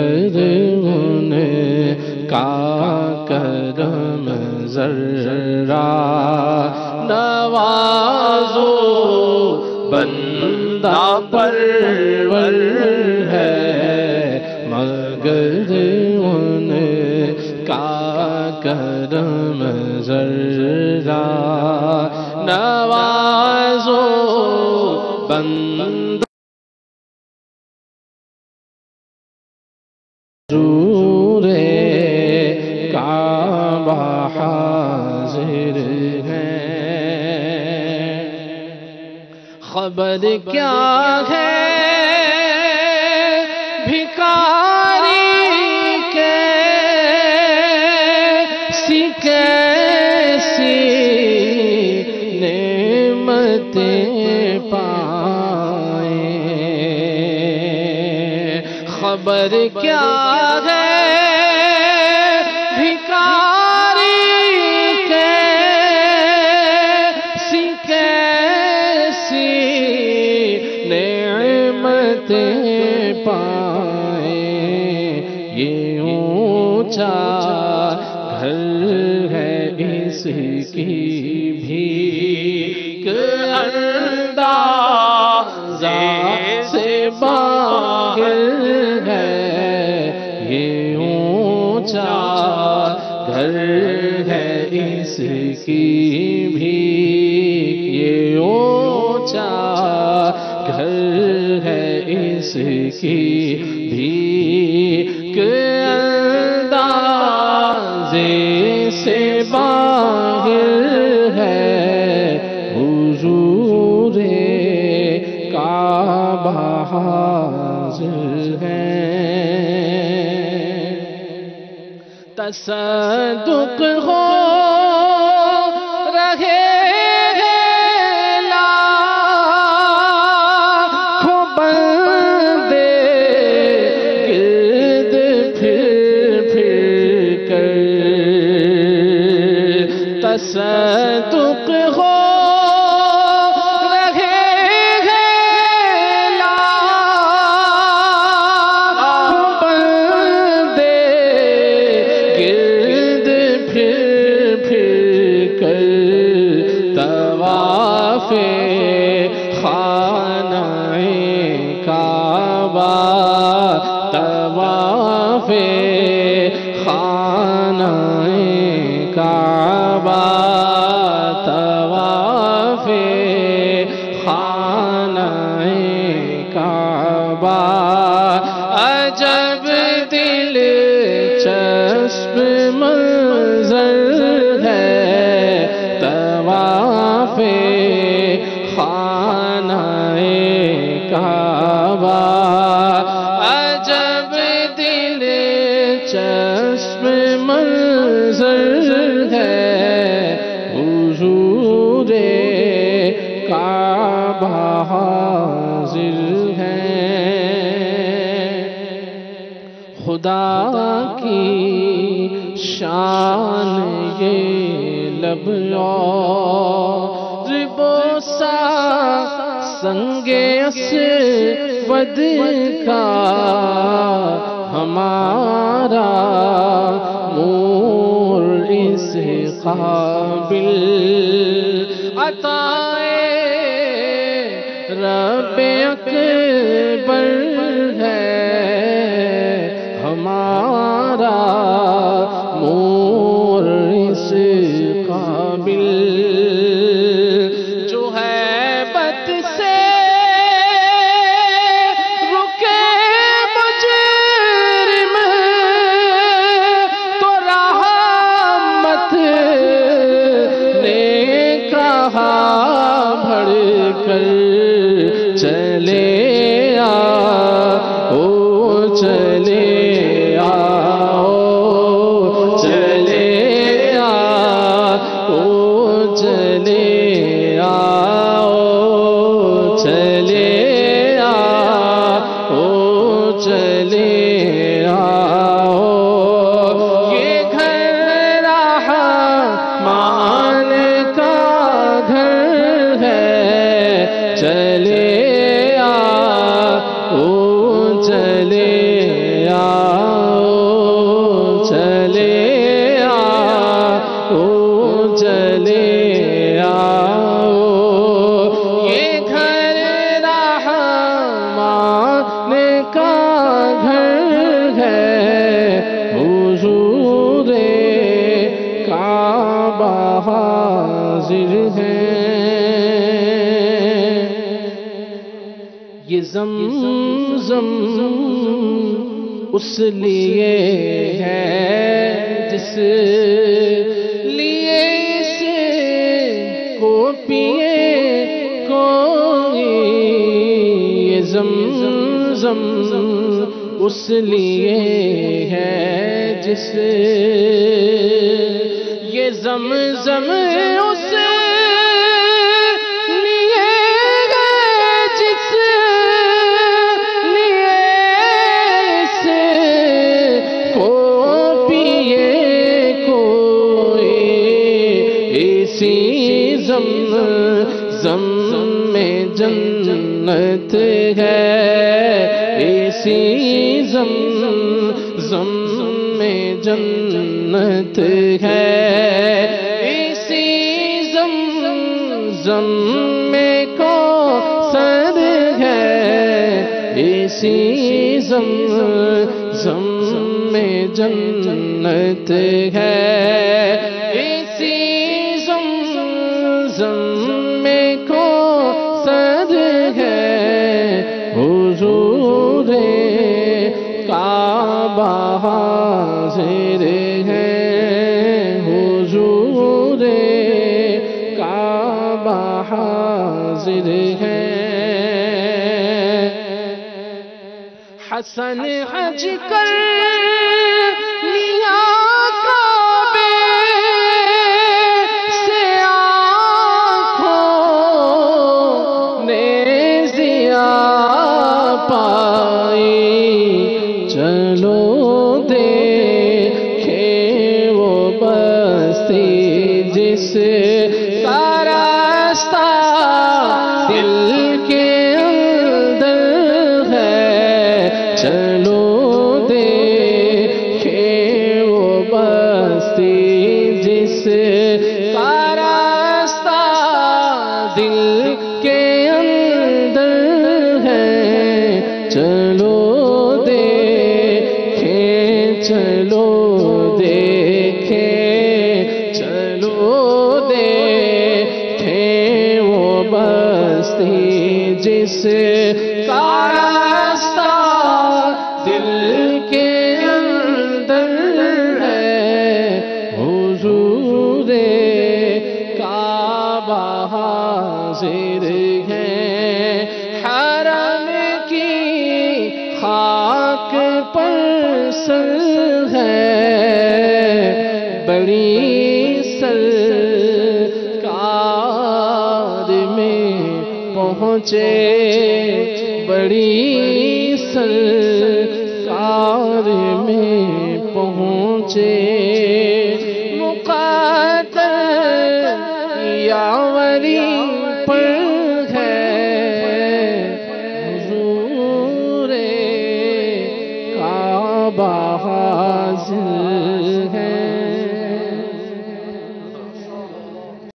مگر ان کا کرم ذرا نوازو بندہ پرور ہے، مگر ان کا کرم ذرا نوازو بندہ حضور کعبہ حاضر ہے، خبر کیا ہے بھکاری کیسی نعمتیں پائے، خبر کیا ہے بھکاری کیسی نعمتیں پائے، یہ اونچا گھر ہے اس کی بھیک اندازہ سے باہر ہے، یہ اونچا گھر ہے اس کی بھیک، یہ اونچا گھر ہے اس کی بھیک اندازے سے باہر ہے، حضور کعبہ حاضر ہے، تصدق ہو رہے تصدق ہو رہے ہیں لاکھوں بندے گرد پھر کر، طواف خانہ کعبہ، طواف خانہ کعبہ، طواف خانہ کعبہ، عجب دلچسپ منظر ہے، طواف خانہ کعبہ، عجب دلچسپ منظر ہے، حضور کعبہ حاضر ہے، خدا کی شان یہ لب اور بوسہ سنگ اسود کا ہمارا مور اس قابل عطائے رب اکبر ہے، ہمارا مور اس قابل جو ہے بت سے رکے مجرم تو رحمت نے کہا بڑھ کر چلے آ حاضر ہیں، یہ زمزم اس لیے ہے جس لیے اسے کو پیے کوئی، یہ زمزم اس لیے ہے جس، یہ زمزم اس لیے ہے جس لیے اسے کو پیے کوئی، اسی زمزم میں جنت ہے، اسی زمزم میں جنت ہے، اسی زمزم میں کوثر ہے، اسی زمزم میں جنت ہے، اسی زمزم میں کوثر ہے، حضور کعبہ حاضر ہے، حضور کعبہ حاضر ہے، حسن حج کر لیا کعبے سے، آنکھوں نے ضیا پائی، چلو دیکھے وہ بستی جس کا راستہ دل کے اندر ہے، چلو دیکھے وہ بستی جس کا راستہ دل کے اندر ہے، چلو دیکھیں، چلو دیکھیں، چلو دیکھیں وہ بستی جس کا راستہ دل کے اندر ہے، حضور کعبہ حاضر ہیں، حرم کی خاک پر سر ہے، بڑی سرکار میں پہنچے، بڑی سرکار میں پہنچے، مقدر یاوری پر ہے، حضور کعبہ حاضر